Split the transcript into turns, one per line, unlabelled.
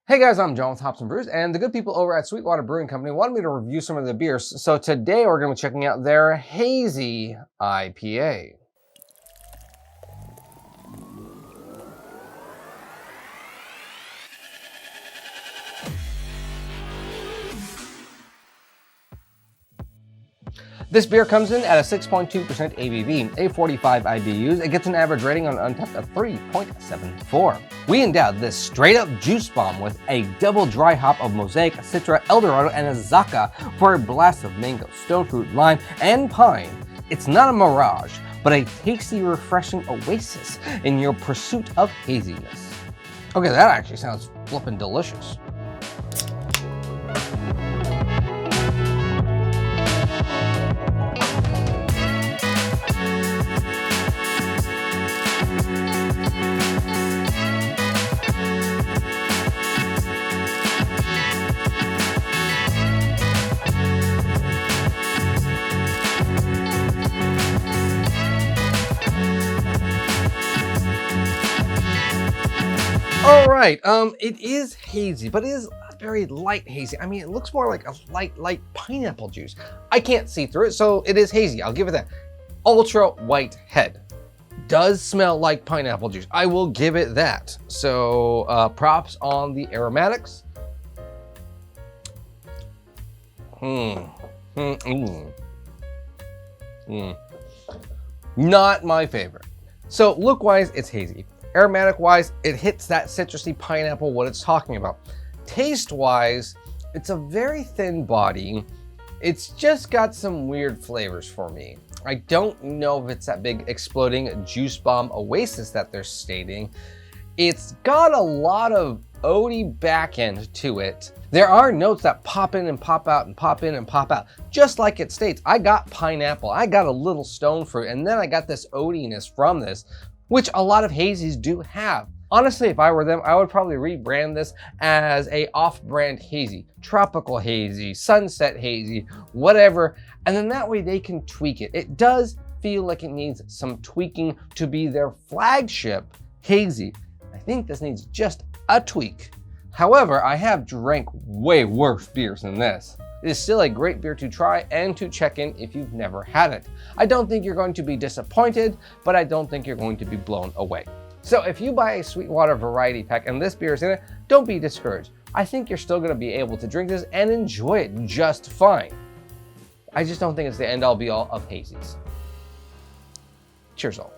Hey guys, I'm John with Hops and Brews, and the good people over at Sweetwater Brewing Company wanted me to review some of their beers. So today we're going to be checking out their HAZY IPA. This beer comes in at a 6.2% ABV, a 45 IBUs. It gets an average rating on Untappd of 3.74. We endowed this straight up juice bomb with a double dry hop of Mosaic, Citra, Dorado and Azacca for a blast of mango, stone fruit, lime, and pine. It's not a mirage, but a tasty, refreshing oasis in your pursuit of haziness. Okay, that actually sounds flippin' delicious. All right, it is hazy, but it is a very light hazy. I mean, it looks more like a light pineapple juice. I can't see through it, so it is hazy. I'll give it that. Ultra white head. Does smell like pineapple juice. I will give it that. So props on the aromatics. Not my favorite. So look-wise, it's hazy. Aromatic-wise, it hits that citrusy pineapple, what it's talking about. Taste-wise, it's a very thin body. It's just got some weird flavors for me. I don't know if it's that big exploding juice bomb oasis that they're stating. It's got a lot of oaty back end to it. There are notes that pop in and pop out and pop in and pop out. Just like it states, I got pineapple, I got a little stone fruit, and then I got this oatiness from this, which a lot of hazies do have. Honestly, if I were them, I would probably rebrand this as a off-brand hazy, tropical hazy, sunset hazy, whatever, and then that way they can tweak it. It does feel like it needs some tweaking to be their flagship hazy. I think this needs just a tweak. However, I have drank way worse beers than this. It is still a great beer to try and to check in if you've never had it. I don't think you're going to be disappointed, but I don't think you're going to be blown away. So if you buy a Sweetwater variety pack and this beer is in it, don't be discouraged. I think you're still going to be able to drink this and enjoy it just fine. I just don't think it's the end all be all of hazies. Cheers all.